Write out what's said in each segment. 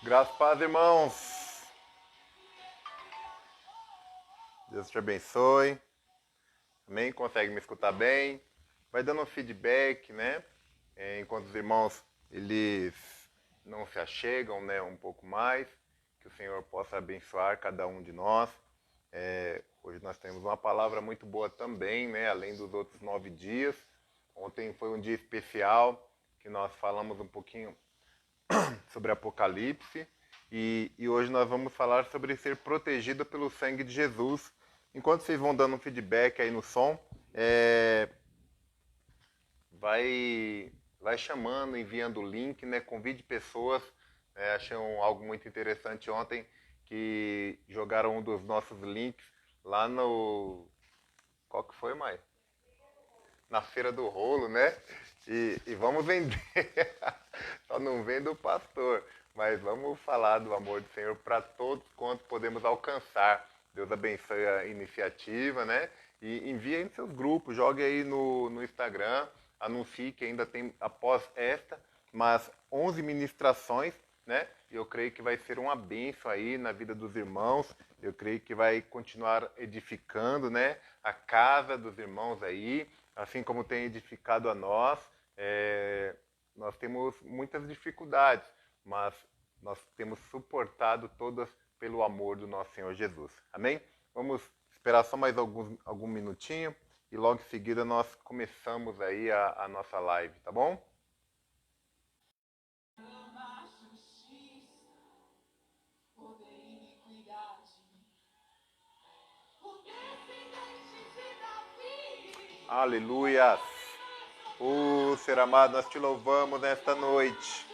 Graças a paz, irmãos. Deus te abençoe. Amém? Consegue me escutar bem? Vai dando um feedback, né? Enquanto os irmãos, eles não se achegam, né? Um pouco mais. Que o Senhor possa abençoar cada um de nós. Hoje nós temos uma palavra muito boa também, né? Além dos outros 9 dias. Ontem foi um dia especial que nós falamos um pouquinho sobre Apocalipse e hoje nós vamos falar sobre ser protegido pelo sangue de Jesus. Enquanto vocês vão dando um feedback aí no som, vai chamando, enviando o link, né? Convide pessoas. Achei algo muito interessante ontem que jogaram um dos nossos links lá no... Qual que foi, Maia? Na Feira do Rolo, né? E vamos vender. Só não vende o pastor, mas vamos falar do amor do Senhor para todos quanto podemos alcançar. Deus abençoe a iniciativa, né? E envie em seus grupos, jogue aí no Instagram, anuncie que ainda tem, após esta, mas 11 ministrações, né? Eu creio que vai ser uma bênção aí na vida dos irmãos. Eu creio que vai continuar edificando, né? A casa dos irmãos aí, assim como tem edificado a nós. Nós temos muitas dificuldades, mas nós temos suportado todas pelo amor do nosso Senhor Jesus. Amém? Vamos esperar só mais algum minutinho e logo em seguida nós começamos aí a nossa live, tá bom? Aleluia! Ser amado, nós te louvamos nesta noite.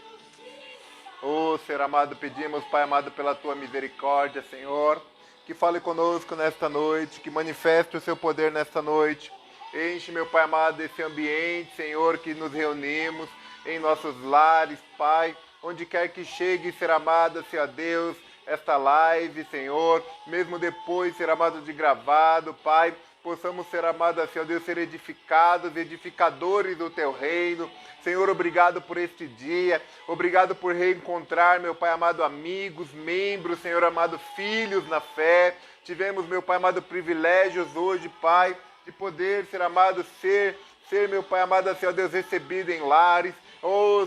Ser amado, pedimos, Pai amado, pela tua misericórdia, Senhor, que fale conosco nesta noite, que manifeste o seu poder nesta noite. Enche, meu Pai amado, esse ambiente, Senhor, que nos reunimos em nossos lares, Pai, onde quer que chegue, ser amado, Senhor Deus, esta live, Senhor, mesmo depois ser amado de gravado, Pai, possamos ser amados, Senhor Deus, ser edificados, edificadores do Teu reino. Senhor, obrigado por este dia, obrigado por reencontrar, meu Pai amado, amigos, membros, Senhor amado, filhos na fé. Tivemos, meu Pai amado, privilégios hoje, Pai, de poder, ser amado, ser, meu Pai amado, Senhor Deus, recebido em lares.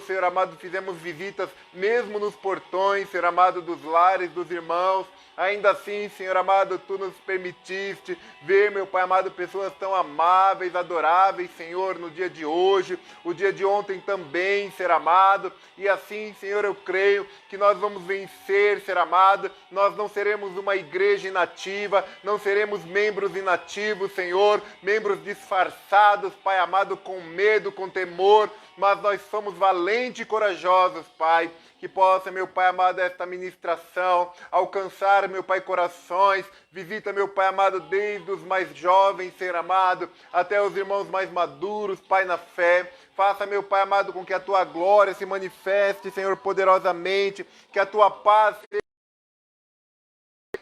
Senhor amado, fizemos visitas mesmo nos portões, Senhor amado, dos lares dos irmãos. Ainda assim, Senhor amado, Tu nos permitiste ver, meu Pai amado, pessoas tão amáveis, adoráveis, Senhor, no dia de hoje, o dia de ontem também, ser amado. E assim, Senhor, eu creio que nós vamos vencer, ser amado. Nós não seremos uma igreja inativa, não seremos membros inativos, Senhor, membros disfarçados, Pai amado, com medo, com temor, mas nós somos valentes e corajosos, Pai. Que possa, meu Pai amado, esta ministração alcançar, meu Pai, corações. Visita, meu Pai amado, desde os mais jovens, ser amado, até os irmãos mais maduros, Pai, na fé. Faça, meu Pai amado, com que a Tua glória se manifeste, Senhor, poderosamente. Que a Tua paz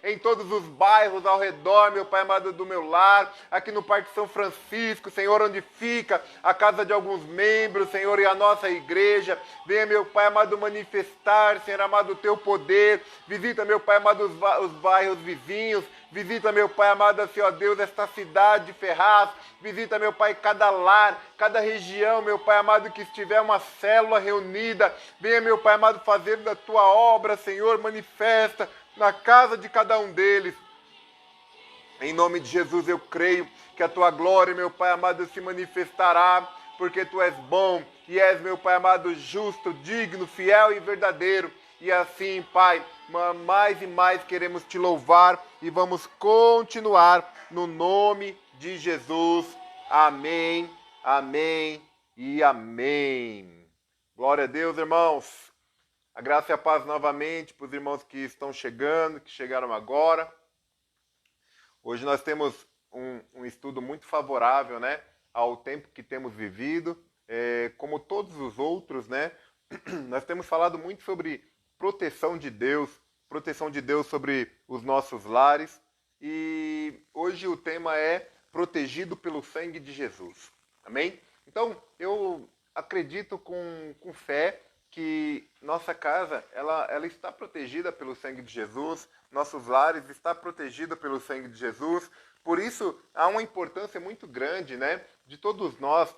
em todos os bairros ao redor, meu Pai amado, do meu lar, aqui no Parque São Francisco, Senhor, onde fica a casa de alguns membros, Senhor, e a nossa igreja. Venha, meu Pai amado, manifestar, Senhor amado, o Teu poder. Visita, meu Pai amado, os bairros vizinhos. Visita, meu Pai amado, Senhor Deus, esta cidade de Ferraz. Visita, meu Pai, cada lar, cada região, meu Pai amado, que estiver uma célula reunida. Venha, meu Pai amado, fazer da Tua obra, Senhor, manifesta na casa de cada um deles. Em nome de Jesus eu creio que a Tua glória, meu Pai amado, se manifestará, porque Tu és bom e és, meu Pai amado, justo, digno, fiel e verdadeiro. E assim, Pai, mais e mais queremos Te louvar e vamos continuar no nome de Jesus. Amém, amém e amém. Glória a Deus, irmãos. A graça e a paz novamente para os irmãos que estão chegando, que chegaram agora. Hoje nós temos um estudo muito favorável, né, ao tempo que temos vivido. Como todos os outros, né, nós temos falado muito sobre proteção de Deus sobre os nossos lares. E hoje o tema é protegido pelo sangue de Jesus. Amém? Então, eu acredito com fé que nossa casa, ela está protegida pelo sangue de Jesus, nossos lares estão protegidos pelo sangue de Jesus. Por isso, há uma importância muito grande, né, de todos nós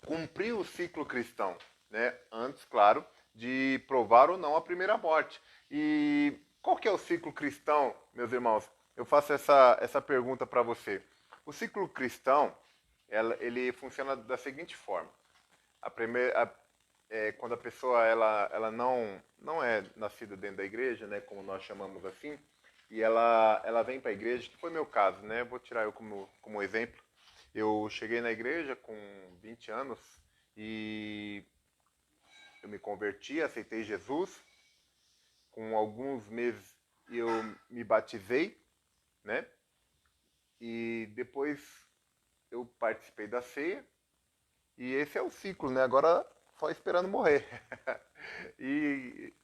cumprir o ciclo cristão, né, antes, claro, de provar ou não a primeira morte. E qual que é o ciclo cristão, meus irmãos? Eu faço essa pergunta para você. O ciclo cristão, ele funciona da seguinte forma. A primeira, quando a pessoa ela não é nascida dentro da igreja, né, como nós chamamos assim, e ela vem para a igreja, que foi meu caso, né? Vou tirar eu como exemplo. Eu cheguei na igreja com 20 anos e eu me converti, aceitei Jesus. Com alguns meses eu me batizei, né? E depois eu participei da ceia. E esse é o ciclo, né? Agora só esperando morrer. E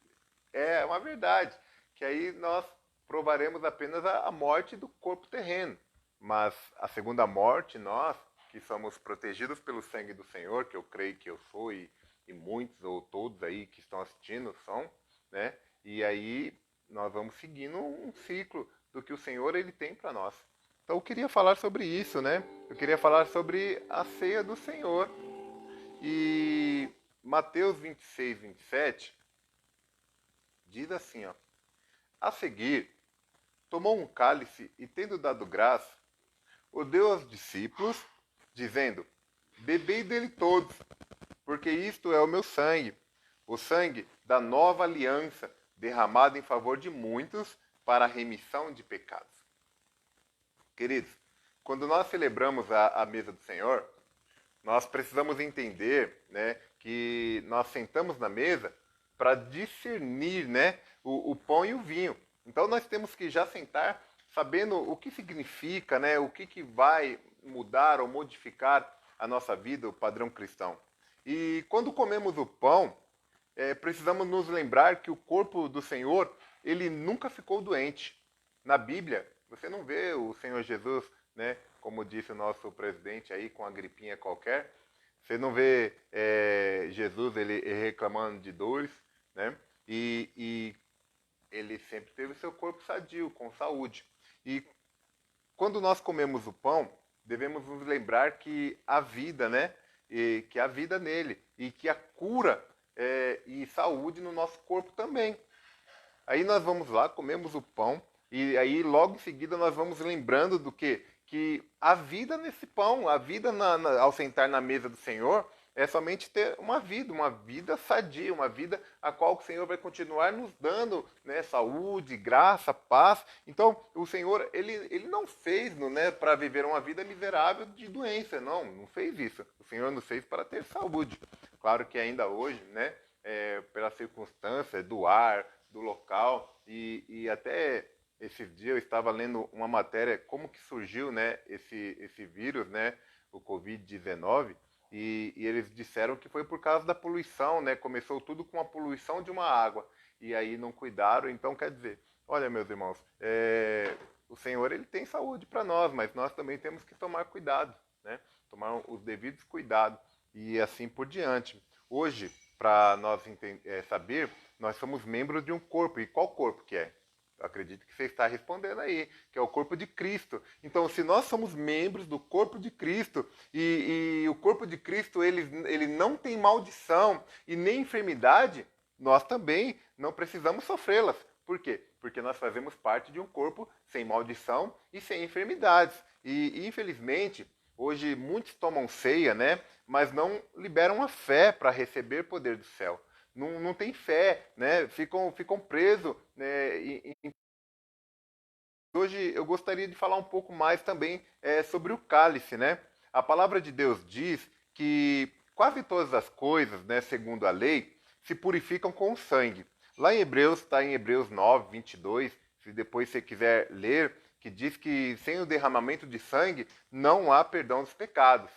é uma verdade, que aí nós provaremos apenas a morte do corpo terreno. Mas a segunda morte, nós, que somos protegidos pelo sangue do Senhor, que eu creio que eu sou e muitos ou todos aí que estão assistindo são, né? E aí nós vamos seguindo um ciclo do que o Senhor ele tem para nós. Então eu queria falar sobre isso, né? Eu queria falar sobre a ceia do Senhor. E Mateus 26, 27 diz assim, ó: a seguir, tomou um cálice e, tendo dado graça, o deu aos discípulos, dizendo: bebei dele todos, porque isto é o meu sangue, o sangue da nova aliança, derramado em favor de muitos para a remissão de pecados. Queridos, quando nós celebramos a mesa do Senhor, nós precisamos entender, né, que nós sentamos na mesa para discernir, né, o pão e o vinho. Então nós temos que já sentar sabendo o que significa, né, o que vai mudar ou modificar a nossa vida, o padrão cristão. E quando comemos o pão, precisamos nos lembrar que o corpo do Senhor, ele nunca ficou doente. Na Bíblia, você não vê o Senhor Jesus, né, como disse o nosso presidente aí, com a gripinha qualquer. Você não vê Jesus ele reclamando de dores, né? E ele sempre teve seu corpo sadio, com saúde. E quando nós comemos o pão, devemos nos lembrar que a vida, né? E que a vida nele e que a cura e saúde no nosso corpo também. Aí nós vamos lá, comemos o pão e aí logo em seguida nós vamos lembrando do quê? Que a vida nesse pão, a vida ao sentar na mesa do Senhor, é somente ter uma vida sadia, uma vida a qual o Senhor vai continuar nos dando, né, saúde, graça, paz. Então, o Senhor, ele não fez, né, para viver uma vida miserável de doença, não fez isso. O Senhor nos fez para ter saúde. Claro que ainda hoje, né, pela circunstância do ar, do local, e até esses dias eu estava lendo uma matéria como que surgiu, né, esse vírus, né, o Covid-19, e eles disseram que foi por causa da poluição, né, começou tudo com a poluição de uma água, e aí não cuidaram. Então quer dizer, olha, meus irmãos, o Senhor ele tem saúde para nós, mas nós também temos que tomar cuidado, né, tomar os devidos cuidados e assim por diante. Hoje, para nós saber, nós somos membros de um corpo. E qual corpo que é? Eu acredito que você está respondendo aí, que é o corpo de Cristo. Então, se nós somos membros do corpo de Cristo, e o corpo de Cristo ele não tem maldição e nem enfermidade, nós também não precisamos sofrê-las. Por quê? Porque nós fazemos parte de um corpo sem maldição e sem enfermidades. E infelizmente, hoje muitos tomam ceia, né? Mas não liberam a fé para receber poder do céu. Não tem fé, né? Ficam presos, né? Hoje eu gostaria de falar um pouco mais também sobre o cálice, né? A palavra de Deus diz que quase todas as coisas, né, segundo a lei, se purificam com o sangue. Lá em Hebreus, está em Hebreus 9, 22, se depois você quiser ler, que diz que sem o derramamento de sangue não há perdão dos pecados.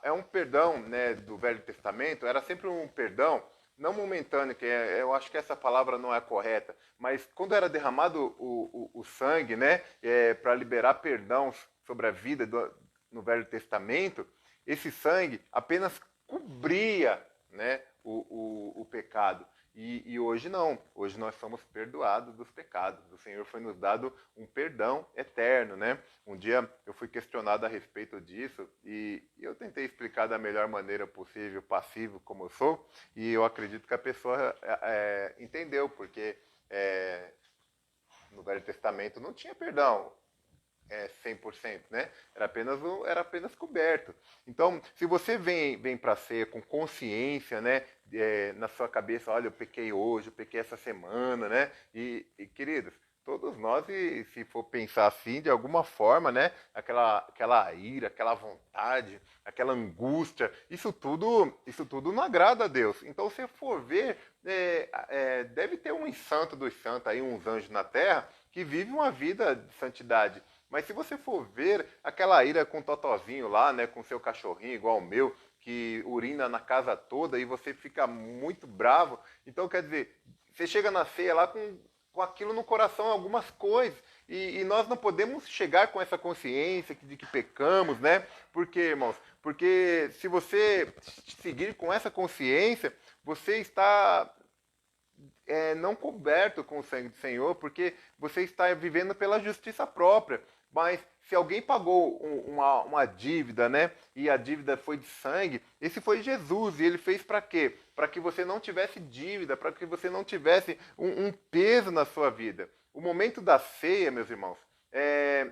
É um perdão, né, do Velho Testamento, era sempre um perdão, não momentâneo, eu acho que essa palavra não é correta, mas quando era derramado o sangue, né, para liberar perdão sobre a vida no Velho Testamento, esse sangue apenas cobria, né, o pecado. E hoje não, hoje nós somos perdoados dos pecados. O Senhor foi nos dado um perdão eterno, né? Um dia eu fui questionado a respeito disso e eu tentei explicar da melhor maneira possível, passivo como eu sou, e eu acredito que a pessoa entendeu, porque no Velho Testamento não tinha perdão. 100%, né? Era apenas coberto. Então, se você vem para ser com consciência, né, na sua cabeça, olha, eu pequei hoje, eu pequei essa semana, né? Queridos, todos nós, se for pensar assim, de alguma forma, né, aquela ira, aquela vontade, aquela angústia, isso tudo não agrada a Deus. Então, se for ver, deve ter um santo dos santos aí, uns anjos na terra, que vive uma vida de santidade. Mas se você for ver aquela ira com o totozinho lá, né, com seu cachorrinho igual o meu, que urina na casa toda e você fica muito bravo, então quer dizer, você chega na ceia lá com aquilo no coração, algumas coisas, e nós não podemos chegar com essa consciência de que pecamos, né? Porque, irmãos, porque se você seguir com essa consciência, você está não coberto com o sangue do Senhor, porque você está vivendo pela justiça própria. Mas se alguém pagou uma dívida, né, e a dívida foi de sangue, esse foi Jesus, e ele fez para quê? Para que você não tivesse dívida, para que você não tivesse um peso na sua vida. O momento da ceia, meus irmãos,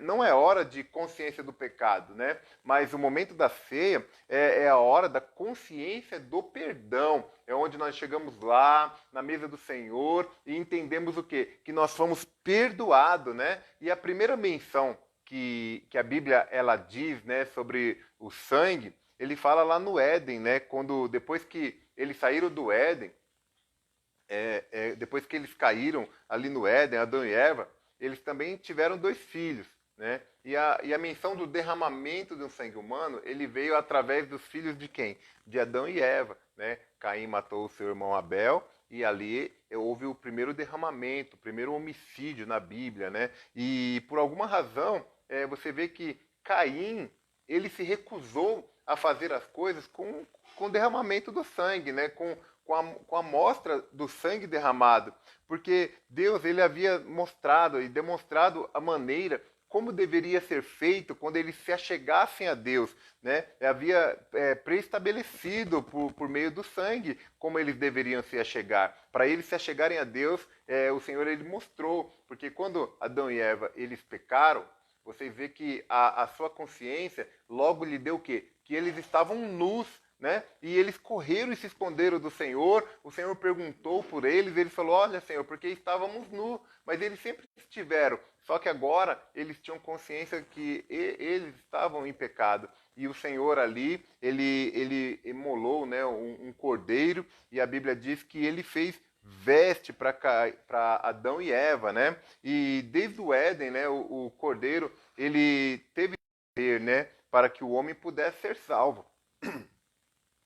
não é hora de consciência do pecado, né? Mas o momento da ceia é a hora da consciência do perdão. É onde nós chegamos lá, na mesa do Senhor, e entendemos o quê? Que nós fomos perdoados, né? E a primeira menção que a Bíblia ela diz, né, sobre o sangue, ele fala lá no Éden, né? Depois que eles saíram do Éden, depois que eles caíram ali no Éden, Adão e Eva, eles também tiveram 2 filhos, né? E a menção do derramamento de um sangue humano, ele veio através dos filhos de quem? De Adão e Eva, né? Caim matou o seu irmão Abel e ali houve o primeiro derramamento, o primeiro homicídio na Bíblia, né? E por alguma razão, você vê que Caim, ele se recusou a fazer as coisas com o derramamento do sangue, né? Com a mostra do sangue derramado, porque Deus ele havia mostrado e demonstrado a maneira como deveria ser feito quando eles se achegassem a Deus, né? Havia pré-estabelecido por meio do sangue como eles deveriam se achegar. Para eles se achegarem a Deus, o Senhor ele mostrou, porque quando Adão e Eva eles pecaram, você vê que a sua consciência logo lhe deu o quê? Que eles estavam nus, né? E eles correram e se esconderam do Senhor. O Senhor perguntou por eles falou, olha Senhor, porque estávamos nus, mas eles sempre estiveram, só que agora eles tinham consciência que eles estavam em pecado, e o Senhor ali, ele imolou, né, um cordeiro, e a Bíblia diz que ele fez veste para Adão e Eva, né? E desde o Éden, né, o cordeiro, ele teve poder, né, para que o homem pudesse ser salvo.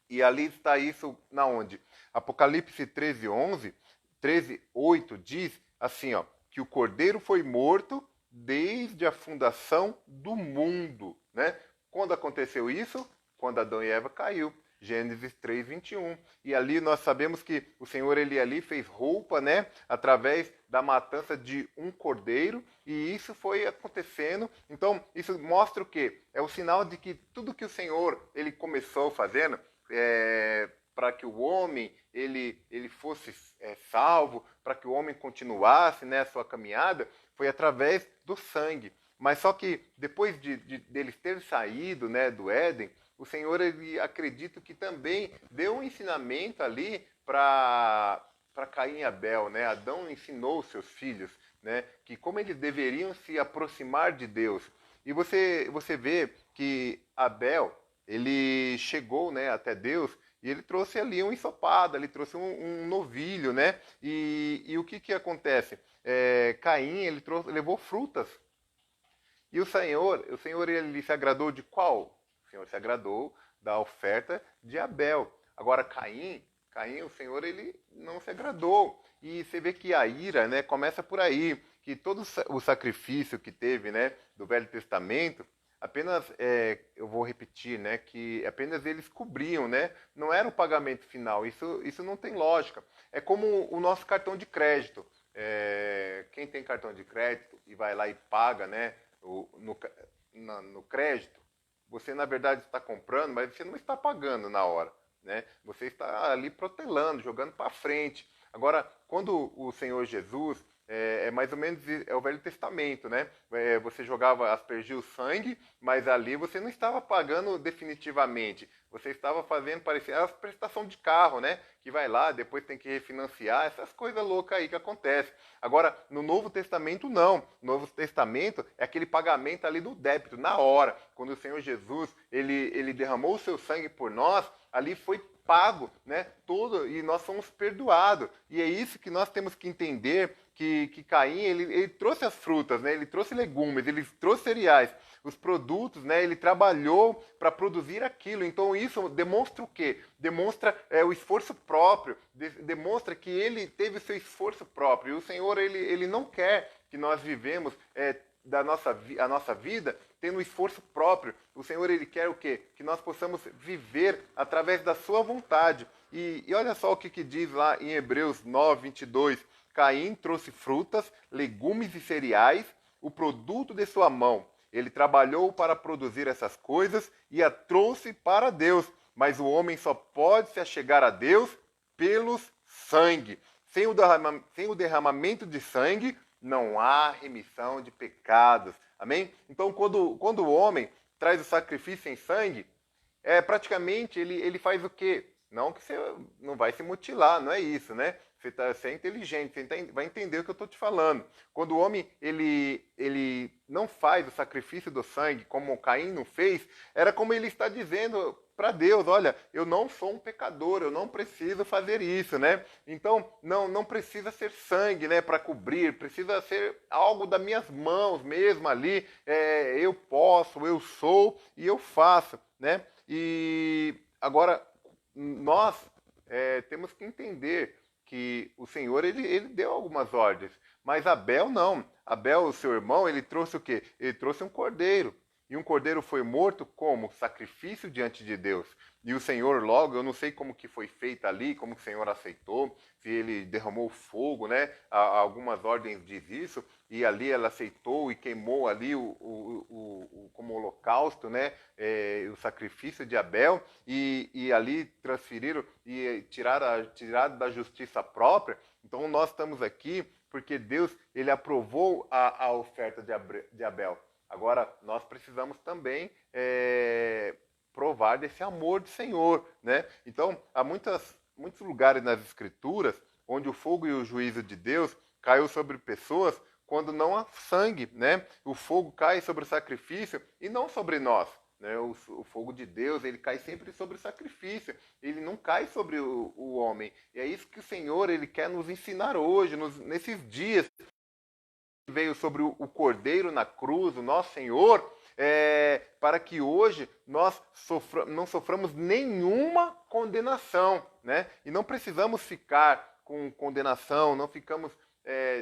E ali está isso na onde? Apocalipse 13:11, 13:8 diz assim, ó, que o cordeiro foi morto desde a fundação do mundo, né? Quando aconteceu isso? Quando Adão e Eva caiu. Gênesis 3:21. E ali nós sabemos que o Senhor ele ali fez roupa, né, através da matança de um cordeiro, e isso foi acontecendo. Então, isso mostra o quê? É o sinal de que tudo que o Senhor ele começou fazendo para que o homem ele fosse salvo, para que o homem continuasse, né, a sua caminhada, foi através do sangue. Mas só que depois deles terem saído, né, do Éden, o Senhor, ele acredito que também deu um ensinamento ali para Caim e Abel, né? Adão ensinou os seus filhos, né, que como eles deveriam se aproximar de Deus. E você vê que Abel, ele chegou, né, até Deus, e ele trouxe ali um ensopado, ele trouxe um novilho, né? E o que acontece? Caim, ele levou frutas. E o Senhor ele se agradou de qual? O Senhor se agradou da oferta de Abel. Agora Caim, o Senhor ele não se agradou. E você vê que a ira, né, começa por aí, que todo o sacrifício que teve, né, do Velho Testamento, apenas, eu vou repetir, né, que apenas eles cobriam, né, não era o pagamento final, isso não tem lógica. É como o nosso cartão de crédito. Quem tem cartão de crédito e vai lá e paga, né, no crédito, você na verdade está comprando, mas você não está pagando na hora, né? Você está ali protelando, jogando para frente. Agora, quando o Senhor Jesus, mais ou menos é o Velho Testamento, né? Você jogava, aspergia o sangue, mas ali você não estava pagando definitivamente. Você estava fazendo parecer a prestação de carro, né? Que vai lá, depois tem que refinanciar, essas coisas loucas aí que acontecem. Agora, no Novo Testamento, não. No Novo Testamento é aquele pagamento ali do débito, na hora. Quando o Senhor Jesus, ele derramou o seu sangue por nós, ali foi pago, né? Todo, e nós somos perdoados. E é isso que nós temos que entender, que Caim, ele trouxe as frutas, né? Ele trouxe legumes, ele trouxe cereais, os produtos, né? Ele trabalhou para produzir aquilo. Então isso demonstra o quê? Demonstra o esforço próprio, demonstra que ele teve o seu esforço próprio. E o Senhor, ele não quer que nós vivemos a nossa vida tendo esforço próprio. O Senhor, ele quer o quê? Que nós possamos viver através da sua vontade. E olha só o que diz lá em Hebreus 9, 22. Caim trouxe frutas, legumes e cereais, o produto de sua mão. Ele trabalhou para produzir essas coisas e a trouxe para Deus. Mas o homem só pode se achegar a Deus pelos sangue. Sem o derramamento de sangue, não há remissão de pecados. Amém? Então, quando o homem traz o sacrifício em sangue, praticamente ele faz o quê? Não que você não vai se mutilar, não é isso, né? Você é inteligente, você vai entender o que eu estou te falando. Quando o homem ele não faz o sacrifício do sangue, como Caim não fez, era como ele está dizendo para Deus, olha, eu não sou um pecador, eu não preciso fazer isso, né? Então, não precisa ser sangue, né, para cobrir, precisa ser algo das minhas mãos mesmo ali, eu posso, eu sou e eu faço, né? E agora, nós temos que entender que o Senhor, ele deu algumas ordens, mas Abel não. Abel, o seu irmão, ele trouxe o quê? Ele trouxe um cordeiro. E um cordeiro foi morto como sacrifício diante de Deus. E o Senhor logo, eu não sei como que foi feito ali, como o Senhor aceitou, se ele derramou fogo, né? Algumas ordens diz isso, e ali ela aceitou e queimou ali como holocausto, né? O sacrifício de Abel, e ali transferiram e tiraram da justiça própria. Então nós estamos aqui porque Deus, ele aprovou a oferta de Abel. Agora, nós precisamos também provar desse amor do Senhor, né? Então, há muitos lugares nas Escrituras onde o fogo e o juízo de Deus caiu sobre pessoas quando não há sangue, né? O fogo cai sobre o sacrifício e não sobre nós. Né? O fogo de Deus, ele cai sempre sobre o sacrifício, ele não cai sobre o homem. E é isso que o Senhor, ele quer nos ensinar hoje, nesses dias. Veio sobre o Cordeiro na cruz, o nosso Senhor, para que hoje nós não soframos nenhuma condenação, né? E não precisamos ficar com condenação, não ficamos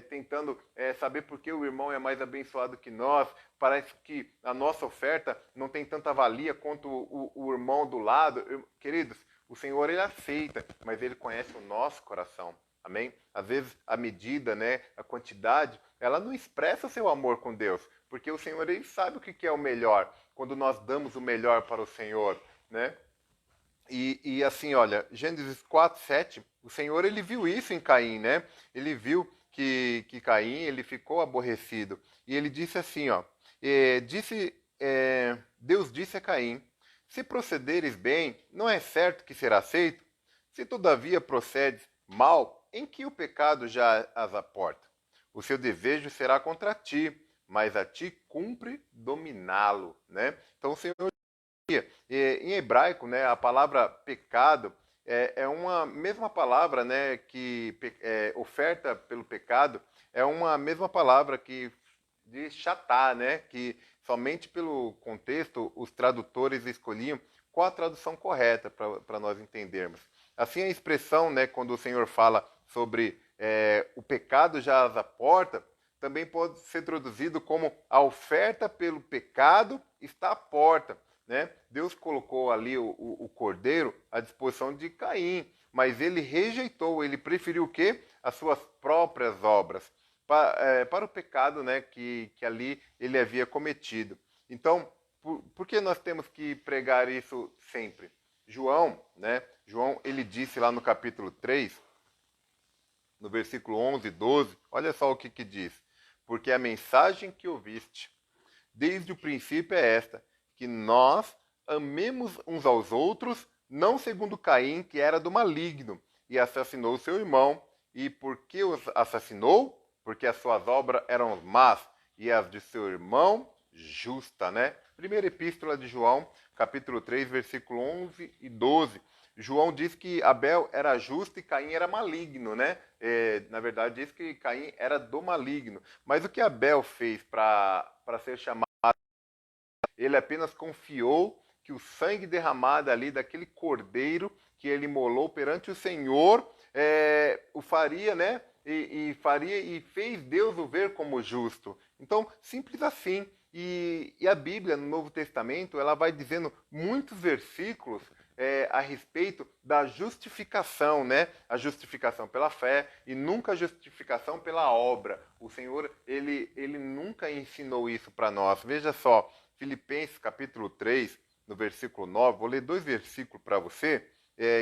tentando saber por que o irmão é mais abençoado que nós. Parece que a nossa oferta não tem tanta valia quanto o irmão do lado. Queridos, o Senhor, ele aceita, mas ele conhece o nosso coração. Amém? Às vezes a medida, né, a quantidade, ela não expressa o seu amor com Deus, porque o Senhor, ele sabe o que é o melhor, quando nós damos o melhor para o Senhor, né? E assim, olha, Gênesis 4, 7, o Senhor, ele viu isso em Caim, né? Ele viu que Caim, ele ficou aborrecido, e ele disse assim, ó, Deus disse a Caim, se procederes bem, não é certo que será aceito? Se todavia procedes mal, em que o pecado já as aporta? O seu desejo será contra ti, mas a ti cumpre dominá-lo, né? Então o Senhor, em hebraico, né, a palavra pecado é uma mesma palavra, né, que oferta pelo pecado, é uma mesma palavra que de chatá, né, que somente pelo contexto os tradutores escolhiam qual a tradução correta para nós entendermos. Assim, a expressão, né, quando o Senhor fala sobre o pecado já as aporta, também pode ser traduzido como a oferta pelo pecado está à porta, né? Deus colocou ali o cordeiro à disposição de Caim, mas ele rejeitou, ele preferiu o quê? As suas próprias obras para o pecado, né, que ali ele havia cometido. Então, por que nós temos que pregar isso sempre? João, né? João, ele disse lá no capítulo 3, no versículo 11 e 12, olha só o que diz. Porque a mensagem que ouviste desde o princípio é esta, que nós amemos uns aos outros, não segundo Caim, que era do maligno, e assassinou seu irmão. E por que os assassinou? Porque as suas obras eram más, e as de seu irmão justa, né? Primeira epístola de João, capítulo 3, versículo 11 e 12. João diz que Abel era justo e Caim era maligno, né? Na verdade, diz que Caim era do maligno. Mas o que Abel fez para ser chamado? Ele apenas confiou que o sangue derramado ali daquele cordeiro que ele imolou perante o Senhor o faria, né? Faria e fez Deus o ver como justo. Então, simples assim. E a Bíblia, no Novo Testamento, ela vai dizendo muitos versículos a respeito da justificação, né? A justificação pela fé e nunca a justificação pela obra. O Senhor, ele nunca ensinou isso para nós. Veja só, Filipenses capítulo 3, no versículo 9, vou ler 2 versículos para você,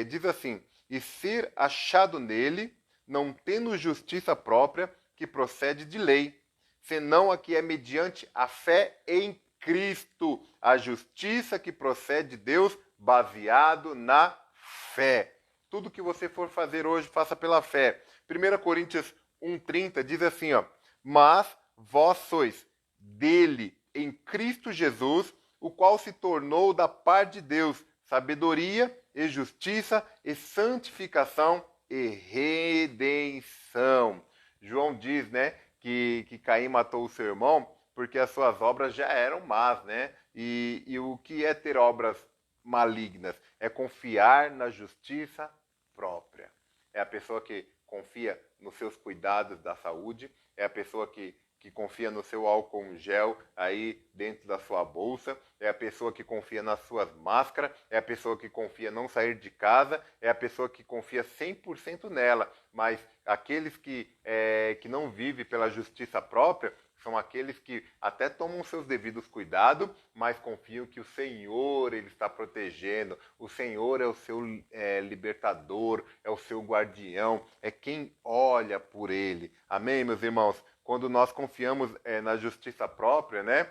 diz assim, e ser achado nele, não tendo justiça própria, que procede de lei, senão a que é mediante a fé em Cristo, a justiça que procede de Deus, baseado na fé. Tudo que você for fazer hoje, faça pela fé. 1 Coríntios 1,30 diz assim, ó, mas vós sois dele, em Cristo Jesus, o qual se tornou da parte de Deus sabedoria e justiça e santificação e redenção. João diz, né, que Caim matou o seu irmão porque as suas obras já eram más, né? E o que é ter obras malignas? É confiar na justiça própria. É a pessoa que confia nos seus cuidados da saúde, é a pessoa que confia no seu álcool gel aí dentro da sua bolsa, é a pessoa que confia nas suas máscaras, é a pessoa que confia não sair de casa, é a pessoa que confia 100% nela. Mas aqueles que não vivem pela justiça própria são aqueles que até tomam seus devidos cuidados, mas confiam que o Senhor ele está protegendo, o Senhor é o seu libertador, é o seu guardião, é quem olha por ele. Amém, meus irmãos? Quando nós confiamos na justiça própria, né,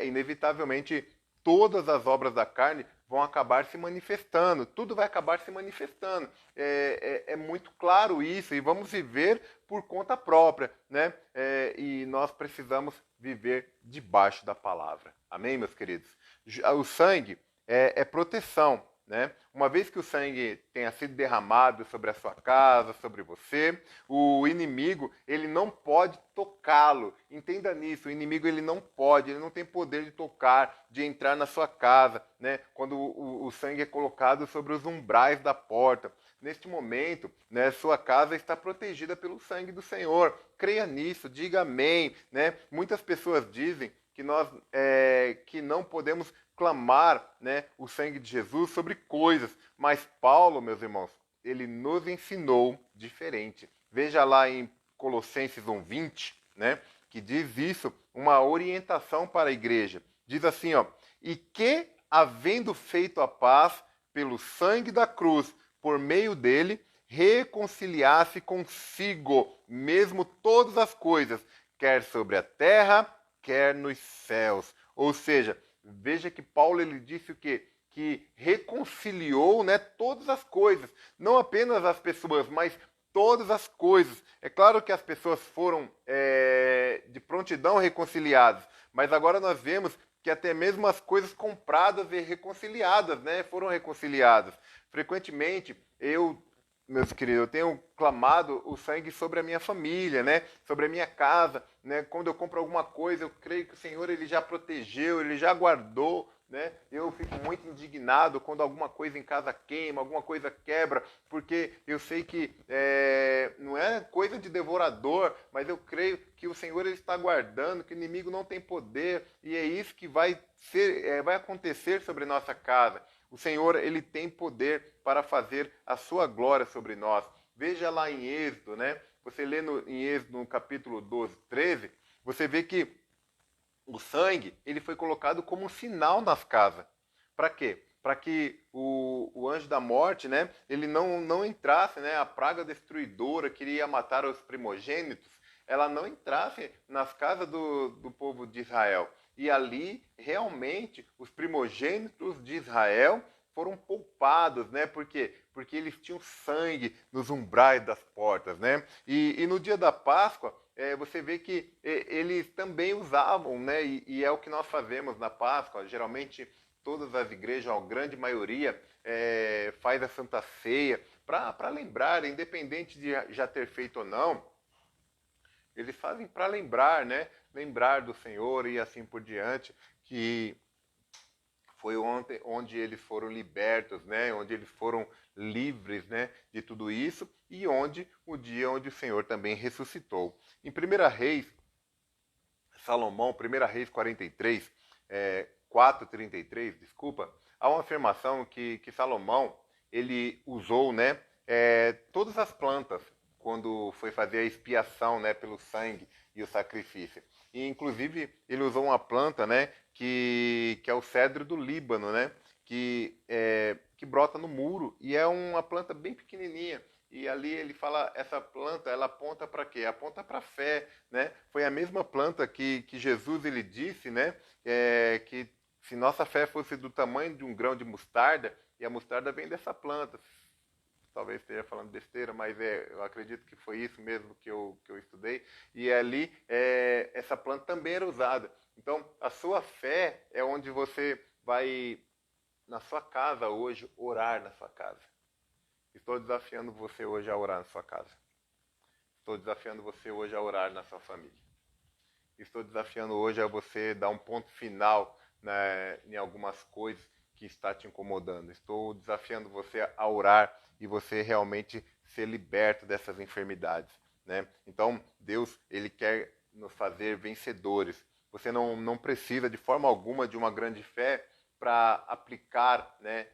inevitavelmente todas as obras da carne vão acabar se manifestando, tudo vai acabar se manifestando. É muito claro isso e vamos viver por conta própria, né? E nós precisamos viver debaixo da palavra. Amém, meus queridos? O sangue é proteção. Né? Uma vez que o sangue tenha sido derramado sobre a sua casa, sobre você, o inimigo ele não pode tocá-lo. Entenda nisso, o inimigo ele não tem poder de tocar, de entrar na sua casa, né? Quando o sangue é colocado sobre os umbrais da porta. Neste momento, né, sua casa está protegida pelo sangue do Senhor. Creia nisso, diga amém. Né? Muitas pessoas dizem que nós que não podemos clamar, né, o sangue de Jesus sobre coisas. Mas Paulo, meus irmãos, ele nos ensinou diferente. Veja lá em Colossenses 1:20, né, que diz isso, uma orientação para a igreja. Diz assim, ó, e que, havendo feito a paz pelo sangue da cruz, por meio dele, reconciliasse consigo mesmo todas as coisas, quer sobre a terra, quer nos céus. Ou seja, veja que Paulo ele disse o quê? Que reconciliou, né, todas as coisas, não apenas as pessoas, mas todas as coisas. É claro que as pessoas foram de prontidão reconciliadas, mas agora nós vemos que até mesmo as coisas compradas e reconciliadas, né, foram reconciliadas. Frequentemente, meus queridos, eu tenho clamado o sangue sobre a minha família, né? Sobre a minha casa, né? Quando eu compro alguma coisa, eu creio que o Senhor ele já protegeu, ele já guardou, né? Eu fico muito indignado quando alguma coisa em casa queima, alguma coisa quebra, porque eu sei que não é coisa coisa de devorador, mas eu creio que o Senhor ele está guardando, que o inimigo não tem poder, e é isso que vai acontecer sobre nossa casa. O Senhor ele tem poder para fazer a sua glória sobre nós. Veja lá em Êxodo, né? Você lê em Êxodo, no capítulo 12, 13, você vê que o sangue ele foi colocado como um sinal nas casas. Para quê? Para que o anjo da morte, né, ele não entrasse, né, a praga destruidora que iria matar os primogênitos, ela não entrasse nas casas do povo de Israel. E ali, realmente, os primogênitos de Israel foram poupados, né? Por quê? Porque eles tinham sangue nos umbrais das portas, né? E no dia da Páscoa, você vê que eles também usavam, né? E é o que nós fazemos na Páscoa. Geralmente, todas as igrejas, a grande maioria, faz a Santa Ceia para lembrar, independente de já ter feito ou não, eles fazem para lembrar, né? Lembrar do Senhor e assim por diante, que foi onde eles foram libertos, né? Onde eles foram livres, né? De tudo isso, e o dia onde o Senhor também ressuscitou. Em 1 Reis, Salomão, 1 Reis 43, 4:33, desculpa, há uma afirmação que Salomão ele usou, né? Todas as plantas quando foi fazer a expiação, né, pelo sangue e o sacrifício. E, inclusive, ele usou uma planta, né, que é o cedro do Líbano, né, que brota no muro, e é uma planta bem pequenininha. E ali ele fala, essa planta, ela aponta para quê? Aponta para a fé, né? Foi a mesma planta que Jesus ele disse, né, que se nossa fé fosse do tamanho de um grão de mostarda, e a mostarda vem dessa planta. Talvez esteja falando besteira, mas eu acredito que foi isso mesmo que eu estudei. E ali, essa planta também era usada. Então, a sua fé é onde você vai, na sua casa hoje, orar na sua casa. Estou desafiando você hoje a orar na sua casa. Estou desafiando você hoje a orar na sua família. Estou desafiando hoje a você dar um ponto final, né, em algumas coisas que está te incomodando. Estou desafiando você a orar e você realmente ser liberto dessas enfermidades, né? Então, Deus, ele quer nos fazer vencedores. Você não precisa de forma alguma de uma grande fé para aplicar, né,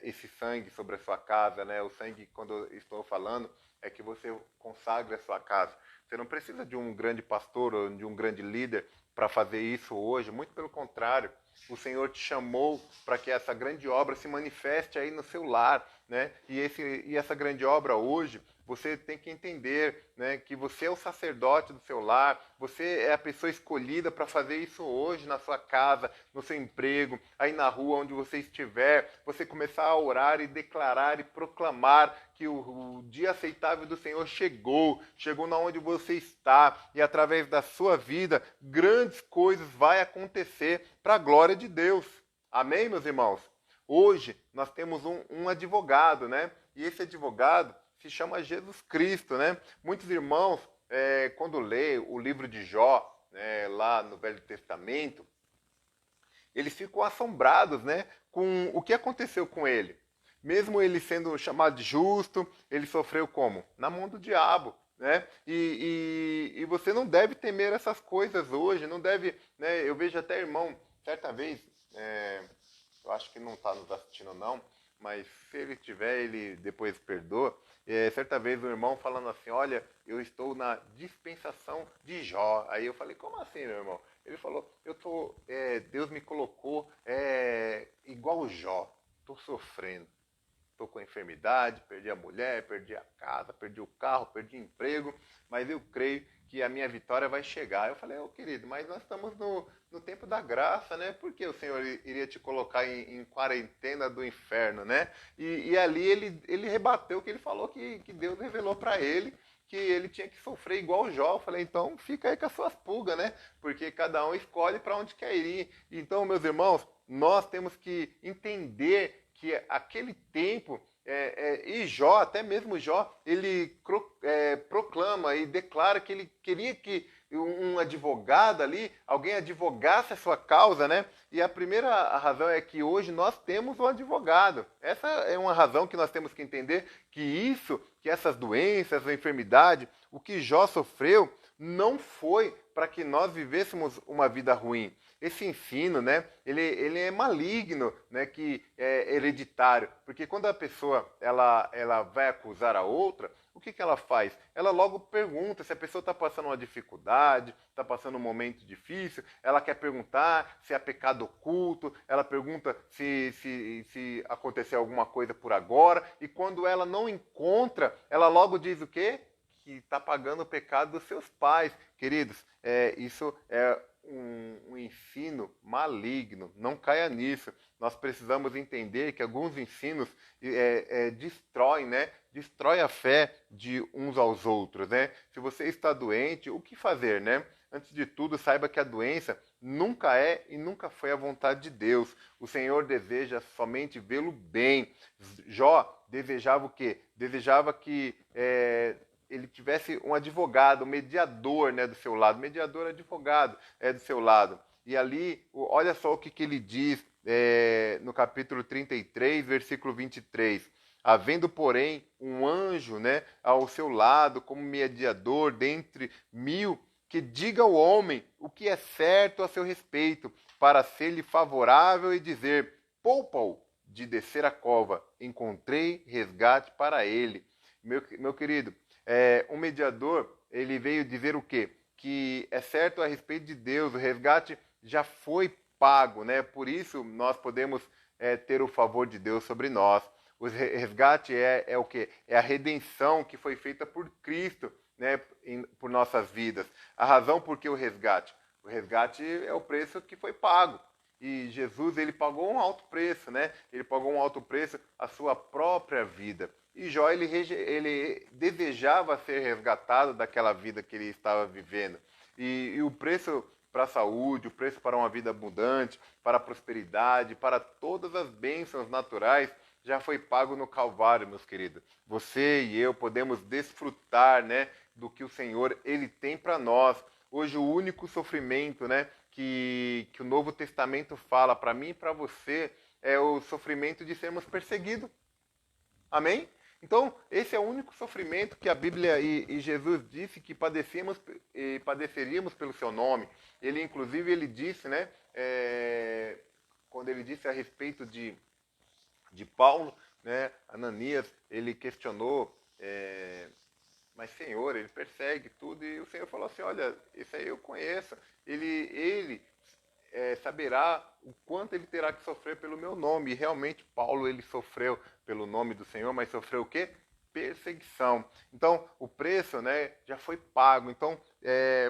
esse sangue sobre a sua casa, né? O sangue, quando eu estou falando, é que você consagre a sua casa. Você não precisa de um grande pastor ou de um grande líder para fazer isso hoje, muito pelo contrário. O Senhor te chamou para que essa grande obra se manifeste aí no seu lar, né? E essa grande obra hoje, você tem que entender, né, que você é o sacerdote do seu lar, você é a pessoa escolhida para fazer isso hoje na sua casa, no seu emprego, aí na rua onde você estiver, você começar a orar e declarar e proclamar que o dia aceitável do Senhor chegou na onde você está, e através da sua vida, grandes coisas vão acontecer para a glória de Deus. Amém, meus irmãos? Hoje nós temos um advogado, né? E esse advogado se chama Jesus Cristo, né? Muitos irmãos, quando lê o livro de Jó, né, lá no Velho Testamento, eles ficam assombrados, né, com o que aconteceu com ele. Mesmo ele sendo chamado de justo, ele sofreu como? Na mão do diabo, né? E você não deve temer essas coisas hoje, não deve, né? Eu vejo até irmão, certa vez, eu acho que não está nos assistindo não, mas se ele tiver, ele depois perdoa. Certa vez o irmão falando assim, olha, eu estou na dispensação de Jó. Aí eu falei, como assim, meu irmão? Ele falou, Deus me colocou igual Jó, estou sofrendo. Estou com enfermidade, perdi a mulher, perdi a casa, perdi o carro, perdi o emprego, mas eu creio que a minha vitória vai chegar. Eu falei, querido, mas nós estamos no tempo da graça, né? Por que o Senhor iria te colocar em quarentena do inferno, né? E ali ele rebateu que ele falou que Deus revelou para ele que ele tinha que sofrer igual o Jó. Eu falei, então fica aí com as suas pulgas, né? Porque cada um escolhe para onde quer ir. Então, meus irmãos, nós temos que entender que aquele tempo, e Jó, até mesmo Jó, ele proclama clama e declara que ele queria que um advogado ali, alguém advogasse a sua causa, né? E a primeira razão é que hoje nós temos um advogado. Essa é uma razão que nós temos que entender que essas doenças, a enfermidade, o que Jó sofreu, não foi para que nós vivêssemos uma vida ruim. Esse ensino, né, ele é maligno, né, que é hereditário, porque quando a pessoa ela vai acusar a outra, o que ela faz? Ela logo pergunta se a pessoa está passando uma dificuldade, está passando um momento difícil, ela quer perguntar se é pecado oculto, ela pergunta se aconteceu alguma coisa por agora, e quando ela não encontra, ela logo diz o quê? Que está pagando o pecado dos seus pais. Queridos, isso é um ensino maligno, não caia nisso. Nós precisamos entender que alguns ensinos destroem, né? Destrói a fé de uns aos outros, né? Se você está doente, o que fazer, né? Antes de tudo, saiba que a doença nunca é e nunca foi a vontade de Deus. O Senhor deseja somente vê-lo bem. Jó desejava o quê? Desejava que ele tivesse um advogado, um mediador, né, do seu lado. Mediador, advogado do seu lado. E ali, olha só o que ele diz no capítulo 33, versículo 23. Havendo, porém, um anjo, né, ao seu lado, como mediador dentre mil, que diga ao homem o que é certo a seu respeito, para ser-lhe favorável e dizer: poupa-o de descer a cova, encontrei resgate para ele. Meu querido, um mediador, ele veio dizer o quê? Que é certo a respeito de Deus, o resgate já foi pago, né? Por isso nós podemos ter o favor de Deus sobre nós. O resgate é o quê? É a redenção que foi feita por Cristo, né, por nossas vidas. A razão por que o resgate? O resgate é o preço que foi pago. E Jesus, ele pagou um alto preço, né? Ele pagou um alto preço, a sua própria vida. E Jó, ele desejava ser resgatado daquela vida que ele estava vivendo. E o preço para a saúde, o preço para uma vida abundante, para a prosperidade, para todas as bênçãos naturais, já foi pago no Calvário, meus queridos. Você e eu podemos desfrutar, né, do que o Senhor ele tem para nós. Hoje o único sofrimento, né, que o Novo Testamento fala para mim e para você é o sofrimento de sermos perseguidos. Amém? Então, esse é o único sofrimento que a Bíblia e Jesus disse que padeceríamos pelo seu nome. Ele, inclusive, ele disse, né, quando ele disse a respeito de Paulo, né, Ananias, ele questionou, mas Senhor, ele persegue tudo, e o Senhor falou assim: olha, esse aí eu conheço, ele saberá o quanto ele terá que sofrer pelo meu nome. E realmente Paulo, ele sofreu pelo nome do Senhor, mas sofreu o quê? Perseguição. Então, o preço, né, já foi pago. Então,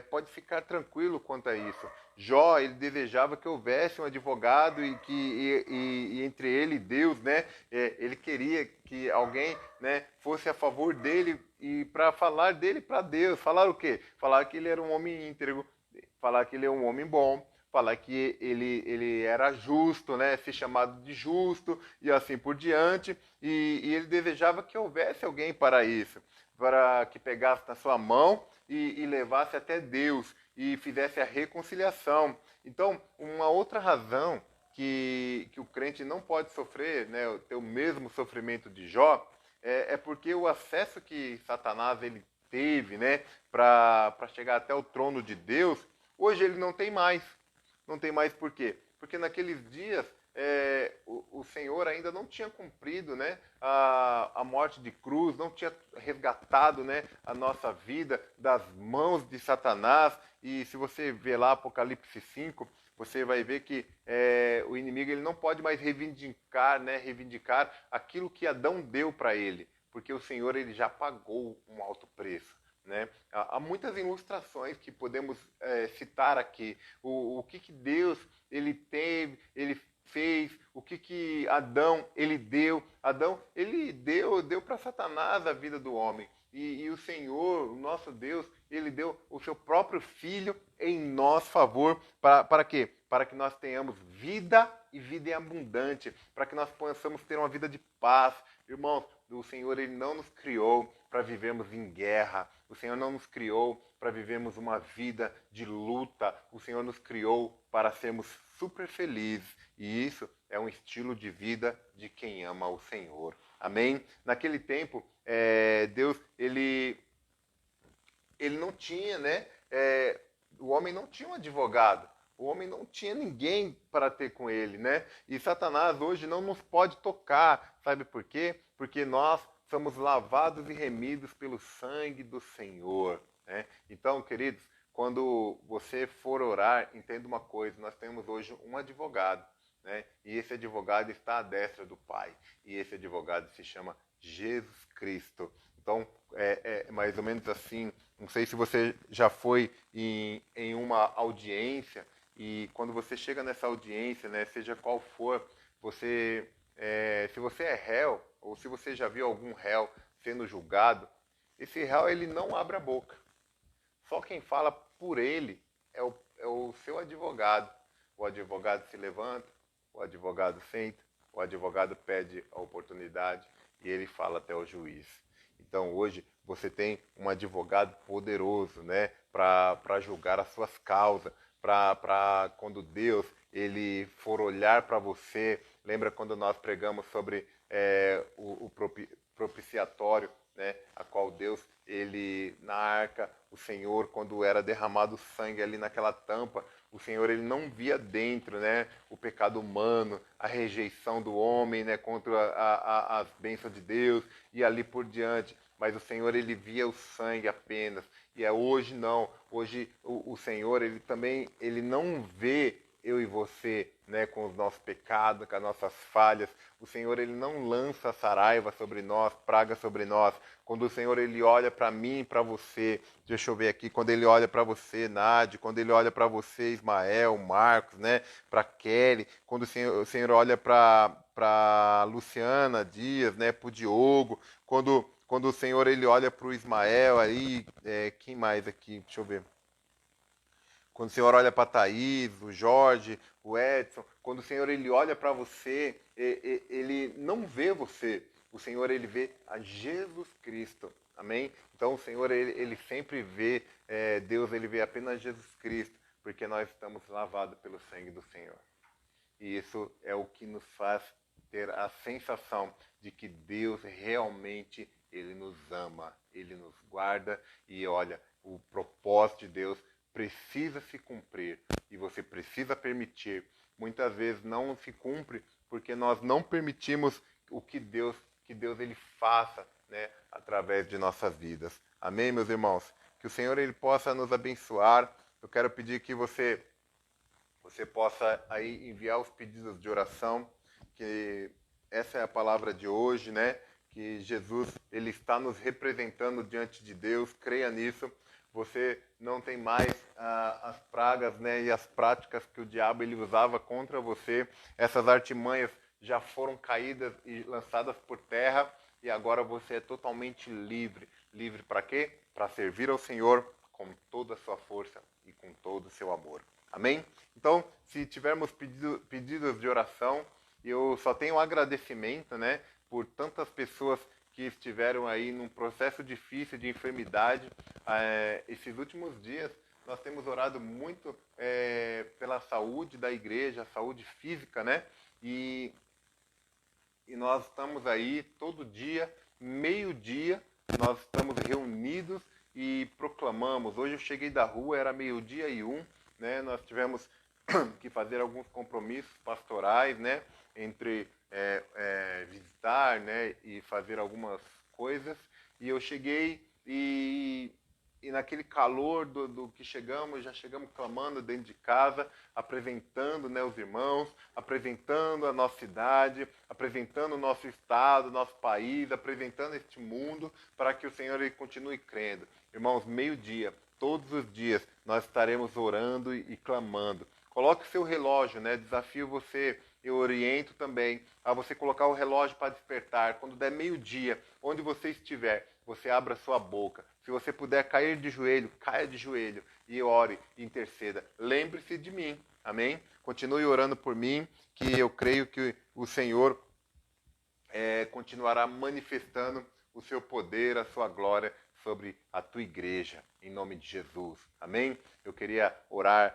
pode ficar tranquilo quanto a isso. Jó, ele desejava que houvesse um advogado e entre ele e Deus, né, ele queria que alguém, né, fosse a favor dele e para falar dele para Deus. Falar o quê? Falar que ele era um homem íntegro, falar que ele é um homem bom, falar que ele era justo, né, ser chamado de justo e assim por diante. E ele desejava que houvesse alguém para isso, para que pegasse na sua mão e levasse até Deus e fizesse a reconciliação. Então, uma outra razão que o crente não pode sofrer, né, ter o mesmo sofrimento de Jó, é porque o acesso que Satanás ele teve, né, para chegar até o trono de Deus, hoje ele não tem mais. Não tem mais por quê? Porque naqueles dias o Senhor ainda não tinha cumprido, né, a morte de cruz, não tinha resgatado, né, a nossa vida das mãos de Satanás. E se você ver lá Apocalipse 5, você vai ver que o inimigo ele não pode mais reivindicar aquilo que Adão deu para ele, porque o Senhor ele já pagou um alto preço. Né? Há muitas ilustrações que podemos citar aqui. O que Deus ele teve, ele fez, o que Adão ele deu. Adão ele deu para Satanás a vida do homem. E o Senhor, o nosso Deus, ele deu o seu próprio Filho em nosso favor. Para quê? Para que nós tenhamos vida e vida em abundante. Para que nós possamos ter uma vida de paz. Irmãos, o Senhor ele não nos criou para vivermos em guerra. O Senhor não nos criou para vivermos uma vida de luta. O Senhor nos criou para sermos super felizes. E isso é um estilo de vida de quem ama o Senhor. Amém? Naquele tempo, Deus, ele não tinha, né? O homem não tinha um advogado. O homem não tinha ninguém para ter com ele, né? E Satanás hoje não nos pode tocar. Sabe por quê? Porque nós somos lavados e remidos pelo sangue do Senhor, né? Então, queridos, quando você for orar, entenda uma coisa. Nós temos hoje um advogado, né? E esse advogado está à destra do Pai. E esse advogado se chama Jesus Cristo. Então, é mais ou menos assim. Não sei se você já foi em uma audiência e quando você chega nessa audiência, né, seja qual for, se você é réu ou se você já viu algum réu sendo julgado, esse réu ele não abre a boca. Só quem fala por ele é o seu advogado. O advogado se levanta, o advogado senta, o advogado pede a oportunidade e ele fala até o juiz. Então hoje você tem um advogado poderoso, né, para julgar as suas causas, para quando Deus ele for olhar para você. Lembra quando nós pregamos sobre o propiciatório, né, a qual Deus, ele na arca, o Senhor, quando era derramado sangue ali naquela tampa, o Senhor ele não via dentro, né, o pecado humano, a rejeição do homem, né, contra as bênçãos de Deus e ali por diante. Mas o Senhor ele via o sangue apenas. E hoje não. Hoje o Senhor ele também ele não vê eu e você, né, com os nossos pecados, com as nossas falhas. O Senhor ele não lança saraiva sobre nós, praga sobre nós. Quando o Senhor ele olha para mim e para você, deixa eu ver aqui, quando ele olha para você, Nádia, quando ele olha para você, Ismael, Marcos, né, para Kelly, quando o Senhor olha para Luciana Dias, né, para o Diogo, quando o Senhor ele olha para o Ismael aí, quem mais aqui? Deixa eu ver. Quando o Senhor olha para a Thaís, o Jorge, o Edson, quando o Senhor ele olha para você, ele não vê você. O Senhor ele vê a Jesus Cristo. Amém? Então o Senhor ele sempre vê, Deus ele vê apenas Jesus Cristo, porque nós estamos lavados pelo sangue do Senhor. E isso é o que nos faz ter a sensação de que Deus realmente ele nos ama, ele nos guarda e olha, o propósito de Deus precisa se cumprir e você precisa permitir. Muitas vezes não se cumpre porque nós não permitimos o que Deus ele faça, né, através de nossas vidas. Amém, meus irmãos? Que o Senhor ele possa nos abençoar. Eu quero pedir que você possa aí enviar os pedidos de oração, que essa é a palavra de hoje, né? Que Jesus ele está nos representando diante de Deus. Creia nisso. Você não tem mais as pragas, né, e as práticas que o diabo ele usava contra você. Essas artimanhas já foram caídas e lançadas por terra e agora você é totalmente livre. Livre para quê? Para servir ao Senhor com toda a sua força e com todo o seu amor. Amém? Então, se tivermos pedidos de oração, eu só tenho um agradecimento, né, por tantas pessoas que estiveram aí num processo difícil de enfermidade. Esses últimos dias, nós temos orado muito pela saúde da igreja, a saúde física, né? E nós estamos aí todo dia, meio-dia, nós estamos reunidos e proclamamos. Hoje eu cheguei da rua, era 12:01, né? Nós tivemos que fazer alguns compromissos pastorais, né? Entre visitar, né, e fazer algumas coisas, e eu cheguei e naquele calor do que chegamos, já chegamos clamando dentro de casa, apresentando, né, os irmãos, apresentando a nossa cidade, apresentando o nosso estado, nosso país, apresentando este mundo, para que o Senhor ele continue crendo. Irmãos, meio-dia, todos os dias, nós estaremos orando e clamando. Coloque o seu relógio, né? Desafio você, eu oriento também a você colocar o relógio para despertar. Quando der meio-dia, onde você estiver, você abra sua boca. Se você puder cair de joelho, caia de joelho e ore e interceda. Lembre-se de mim, amém? Continue orando por mim, que eu creio que o Senhor continuará manifestando o seu poder, a sua glória sobre a tua igreja, em nome de Jesus. Amém? Eu queria orar,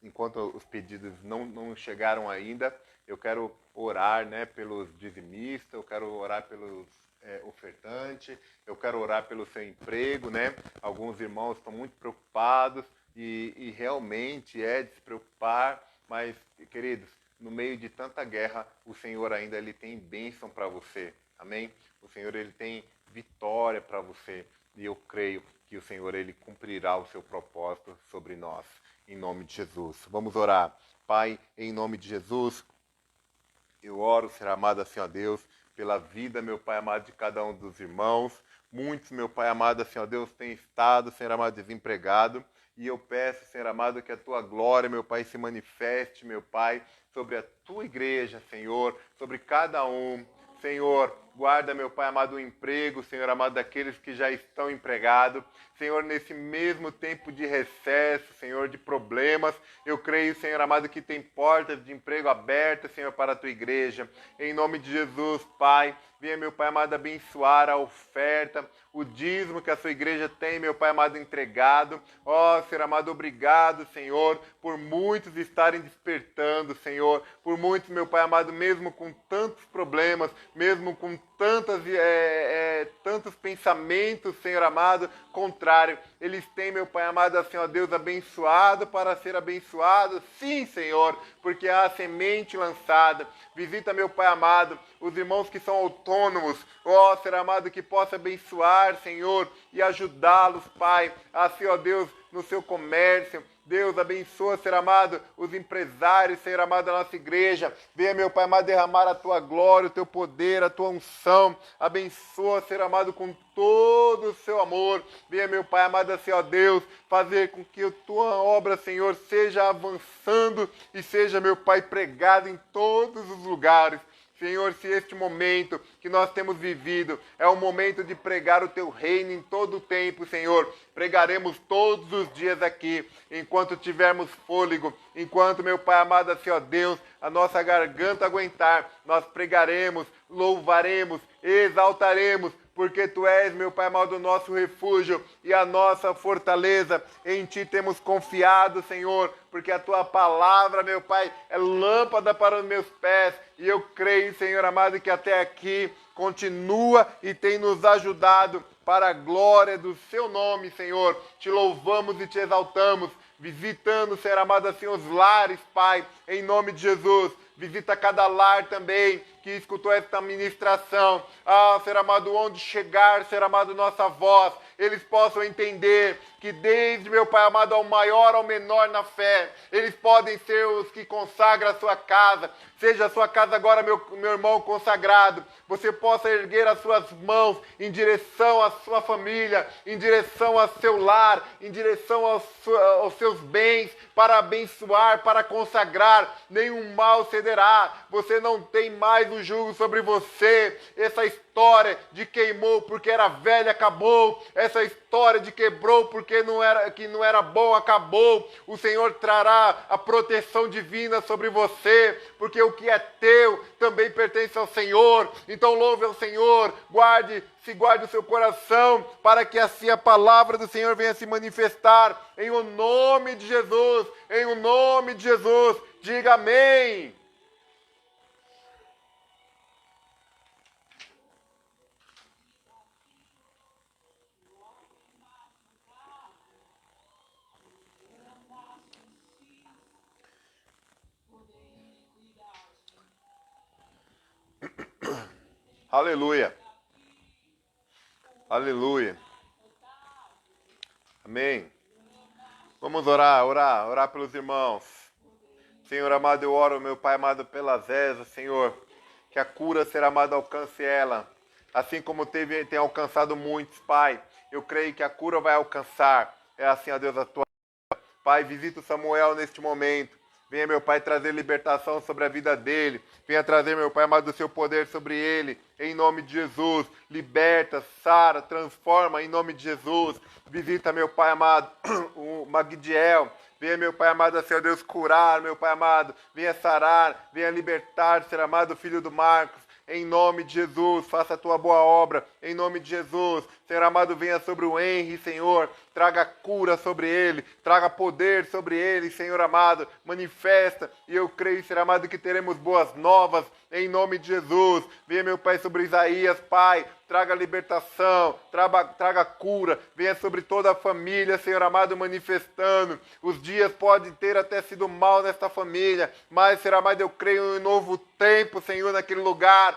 enquanto os pedidos não chegaram ainda, eu quero orar, né, pelos dizimistas, eu quero orar pelos ofertantes, eu quero orar pelo seu emprego, né? Alguns irmãos estão muito preocupados e realmente é de se preocupar, mas, queridos, no meio de tanta guerra, o Senhor ainda ele tem bênção para você. Amém? O Senhor ele tem vitória para você. E eu creio que o Senhor ele cumprirá o seu propósito sobre nós. Em nome de Jesus. Vamos orar. Pai, em nome de Jesus, eu oro, Senhor amado, assim, ó Deus, pela vida, meu Pai amado, de cada um dos irmãos. Muitos, meu Pai amado, assim, ó Deus, têm estado, Senhor amado, desempregado. E eu peço, Senhor amado, que a tua glória, meu Pai, se manifeste, meu Pai, sobre a tua igreja, Senhor, sobre cada um. Senhor, guarda, meu Pai amado, o emprego, Senhor amado, daqueles que já estão empregados. Senhor, nesse mesmo tempo de recesso, Senhor, de problemas, eu creio, Senhor amado, que tem portas de emprego abertas, Senhor, para a tua igreja. Em nome de Jesus, Pai, venha, meu Pai amado, abençoar a oferta, o dízimo que a sua igreja tem, meu Pai amado, entregado. Ó, Senhor amado, obrigado, Senhor, por muitos estarem despertando, Senhor, por muitos, meu Pai amado, mesmo com tantos problemas, mesmo com tantos pensamentos, Senhor amado, contrário, eles têm, meu Pai amado, assim, ó Deus, abençoado para ser abençoado, sim, Senhor, porque há a semente lançada. Visita, meu Pai amado, os irmãos que são autônomos, ó, Senhor amado, que possa abençoar, Senhor, e ajudá-los, Pai, assim, ó Deus, no seu comércio. Deus, abençoa, Senhor amado, os empresários, Senhor amado, da nossa igreja. Venha, meu Pai amado, derramar a tua glória, o teu poder, a tua unção. Abençoa, Senhor amado, com todo o seu amor. Venha, meu Pai amado, assim, ó Deus, fazer com que a tua obra, Senhor, seja avançando e seja, meu Pai, pregada em todos os lugares. Senhor, se este momento que nós temos vivido é um momento de pregar o teu reino em todo o tempo, Senhor, pregaremos todos os dias aqui, enquanto tivermos fôlego, enquanto, meu Pai amado, assim, ó Deus, a nossa garganta aguentar, nós pregaremos, louvaremos, exaltaremos, porque Tu és, meu Pai amado, o nosso refúgio e a nossa fortaleza. Em Ti temos confiado, Senhor, porque a Tua palavra, meu Pai, é lâmpada para os meus pés. E eu creio, Senhor amado, que até aqui continua e tem nos ajudado para a glória do Seu nome, Senhor. Te louvamos e Te exaltamos, visitando, Senhor amado, assim, os lares, Pai, em nome de Jesus. Visita cada lar também que escutou esta ministração. Ah, Senhor amado, onde chegar, Senhor amado, nossa voz, eles possam entender que desde, meu Pai amado, ao maior ao menor na fé, eles podem ser os que consagram a sua casa. Seja a sua casa agora, meu irmão consagrado. Você possa erguer as suas mãos em direção à sua família, em direção ao seu lar, em direção aos seus bens, para abençoar, para consagrar. Nenhum mal cederá. Você não tem mais o jugo sobre você. Essa história de queimou porque era velha, acabou. Essa história de quebrou porque não era bom, acabou. O Senhor trará a proteção divina sobre você, porque o que é teu também pertence ao Senhor. Então louve ao Senhor, guarde o seu coração, para que assim a palavra do Senhor venha se manifestar, em o nome de Jesus, em o nome de Jesus. Diga amém. Aleluia. Aleluia. Amém. Vamos orar pelos irmãos. Senhor amado, eu oro, meu Pai amado, pela Zéza, Senhor, que a cura, Senhor amado, alcance ela, assim como tem alcançado muitos, Pai. Eu creio que a cura vai alcançar. É assim, ó Deus, a tua. Pai, visita o Samuel neste momento. Venha, meu Pai, trazer libertação sobre a vida dele. Venha trazer, meu Pai amado, o seu poder sobre ele. Em nome de Jesus. Liberta, sara, transforma em nome de Jesus. Visita, meu Pai amado, o Magdiel. Venha, meu Pai amado, Senhor Deus, curar, meu Pai amado. Venha sarar, venha libertar, Senhor amado, filho do Marcos. em nome de Jesus, faça a tua boa obra, em nome de Jesus. Senhor amado, venha sobre o Henry, Senhor, traga cura sobre ele, traga poder sobre ele, Senhor amado, manifesta, e eu creio, Senhor amado, que teremos boas novas, em nome de Jesus. Venha, meu Pai, sobre Isaías, Pai, traga libertação, traga cura, venha sobre toda a família, Senhor amado, manifestando. Os dias podem ter até sido mal nesta família, mas, Senhor amado, eu creio em um novo tempo, Senhor, naquele lugar.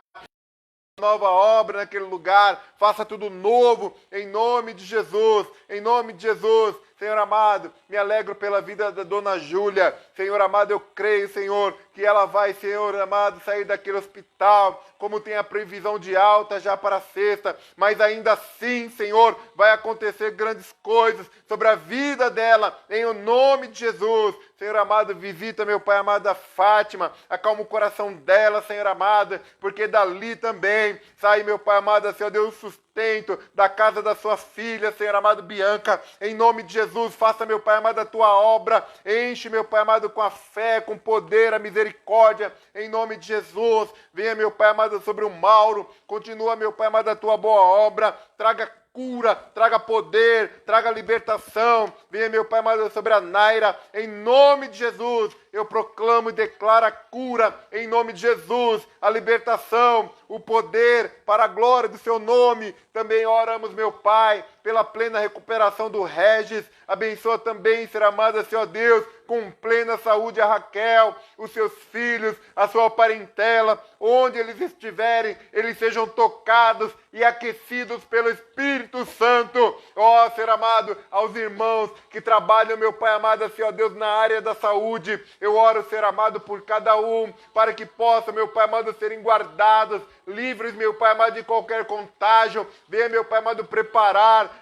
Nova obra naquele lugar, faça tudo novo, em nome de Jesus, em nome de Jesus. Senhor amado, me alegro pela vida da dona Júlia. Senhor amado, eu creio, Senhor, que ela vai, Senhor amado, sair daquele hospital, como tem a previsão de alta já para sexta, mas ainda assim, Senhor, vai acontecer grandes coisas sobre a vida dela, em o nome de Jesus. Senhor amado, visita, meu Pai amado, a Fátima, acalma o coração dela, Senhor amado, porque dali também sai, meu Pai amado, Senhor Deus, sustento da casa da sua filha, Senhor amado, Bianca, em nome de Jesus, faça, meu Pai amado, a tua obra, enche, meu Pai amado, com a fé, com poder, a misericórdia, em nome de Jesus. Venha, meu Pai amado, sobre o Mauro, continua, meu Pai amado, a tua boa obra, traga cura, traga poder, traga libertação. Venha, meu Pai amado, sobre a Naira, em nome de Jesus. Eu proclamo e declaro a cura, em nome de Jesus, a libertação, o poder para a glória do seu nome. Também oramos, meu Pai, pela plena recuperação do Regis. Abençoa também, Senhor amado, Senhor Deus, com plena saúde a Raquel, os seus filhos, a sua parentela, onde eles estiverem, eles sejam tocados e aquecidos pelo Espírito Santo. Ó, Senhor amado, aos irmãos que trabalham, meu Pai amado, Senhor Deus, na área da saúde, eu oro, Senhor amado, por cada um, para que possa, meu Pai amado, serem guardados, livres, meu Pai amado, de qualquer contágio. Venha, meu Pai amado, preparar,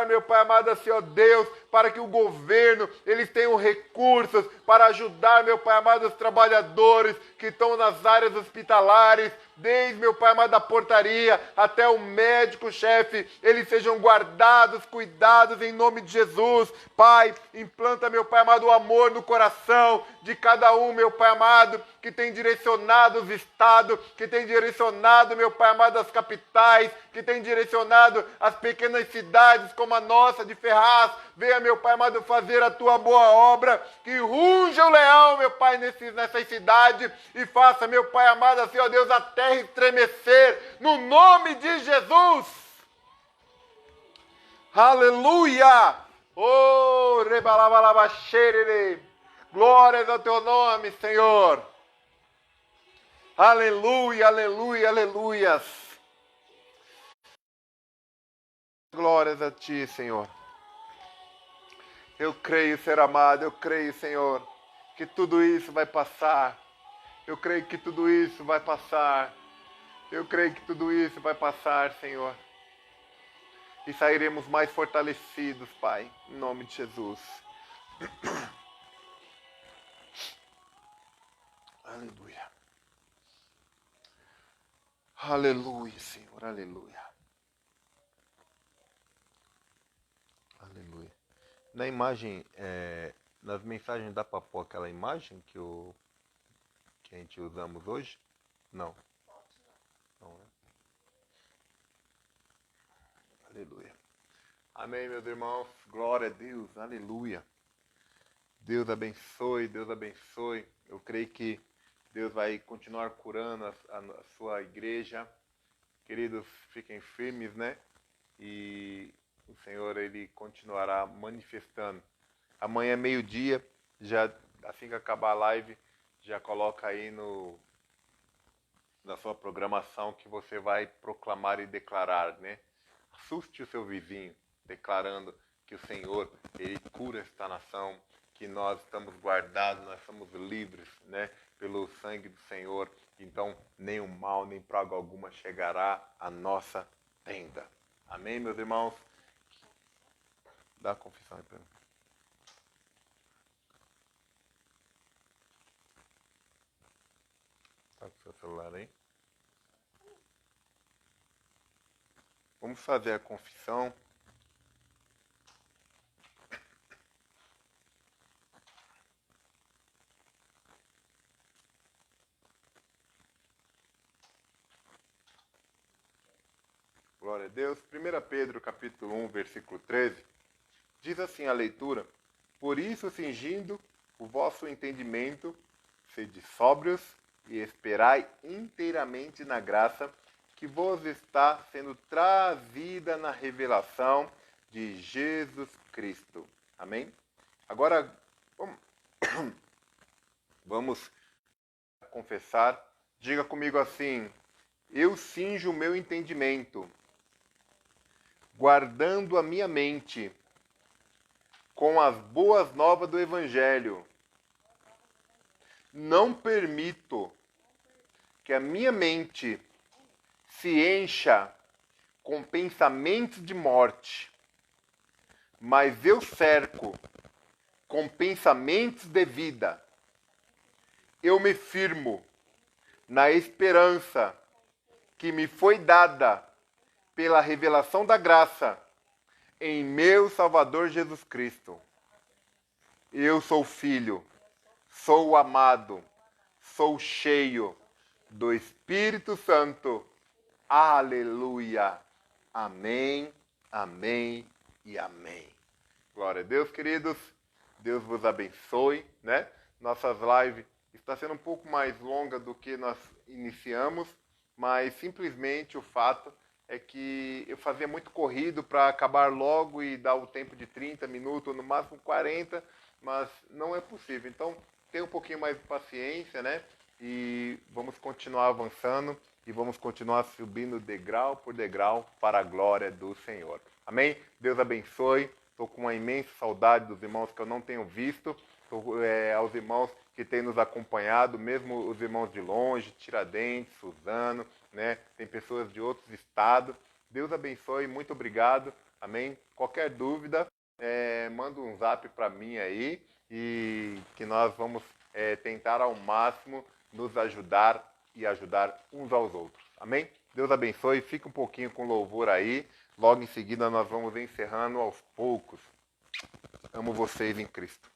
meu Pai amado, Senhor Deus, para que o governo, eles tenham recursos para ajudar, meu Pai amado, os trabalhadores que estão nas áreas hospitalares, desde, meu Pai amado, da portaria até o médico-chefe, eles sejam guardados, cuidados em nome de Jesus. Pai, implanta, meu Pai amado, o amor no coração de cada um, meu Pai amado, que tem direcionado os estados, que tem direcionado, meu Pai amado, as capitais, que tem direcionado as pequenas cidades como a nossa de Ferraz. Venha, meu Pai amado, fazer a tua boa obra, que ruja o leão, meu Pai, nessas cidades, e faça, meu Pai amado, Senhor Deus, a terra estremecer, no nome de Jesus. Aleluia! Oh, rebalabalabasherere. Glórias ao teu nome, Senhor. Aleluia, aleluia, aleluias. Glórias a ti, Senhor. Eu creio, ser amado, eu creio, Senhor, que tudo isso vai passar. Eu creio que tudo isso vai passar. Eu creio que tudo isso vai passar, Senhor. E sairemos mais fortalecidos, Pai, em nome de Jesus. Aleluia. Aleluia, Senhor, aleluia. Aleluia. Na imagem, nas mensagens dá para pôr aquela imagem que a gente usamos hoje? Não. Não, né? Aleluia. Amém, meus irmãos. Glória a Deus. Aleluia. Deus abençoe, Deus abençoe. Eu creio que Deus vai continuar curando a sua igreja. Queridos, fiquem firmes, né? E o Senhor, Ele continuará manifestando. Amanhã, meio-dia, já assim que acabar a live, já coloca aí na sua programação que você vai proclamar e declarar, né? Assuste o seu vizinho, declarando que o Senhor, Ele cura esta nação, que nós estamos guardados, nós somos livres, né? Pelo sangue do Senhor. Então, nenhum mal, nem praga alguma chegará à nossa tenda. Amém, meus irmãos? Dá a confissão aí para mim. Tá com o seu celular aí? Vamos fazer a confissão. Glória a Deus. 1 Pedro capítulo 1, versículo 13. Diz assim a leitura: Por isso, cingindo o vosso entendimento, sede sóbrios e esperai inteiramente na graça que vos está sendo trazida na revelação de Jesus Cristo. Amém? Agora, vamos confessar. Diga comigo assim: eu cinjo o meu entendimento, guardando a minha mente com as boas novas do Evangelho. Não permito que a minha mente se encha com pensamentos de morte, mas eu cerco com pensamentos de vida. Eu me firmo na esperança que me foi dada pela revelação da graça em meu Salvador Jesus Cristo. Eu sou filho, sou amado, sou cheio do Espírito Santo. Aleluia. Amém, amém e amém. Glória a Deus, queridos. Deus vos abençoe, né? Nossas lives está sendo um pouco mais longa do que nós iniciamos, mas simplesmente o fato é que eu fazia muito corrido para acabar logo e dar o tempo de 30 minutos, ou no máximo 40, mas não é possível. Então, tenha um pouquinho mais de paciência, né? E vamos continuar avançando e vamos continuar subindo degrau por degrau para a glória do Senhor. Amém? Deus abençoe. Estou com uma imensa saudade dos irmãos que eu não tenho visto, aos irmãos que têm nos acompanhado, mesmo os irmãos de longe, Tiradentes, Suzano, né? Tem pessoas de outros estados. Deus abençoe, muito obrigado. Amém? Qualquer dúvida, manda um zap para mim aí e que nós vamos tentar ao máximo nos ajudar e ajudar uns aos outros. Amém? Deus abençoe, fica um pouquinho com louvor aí. Logo em seguida nós vamos encerrando aos poucos. Amo vocês em Cristo.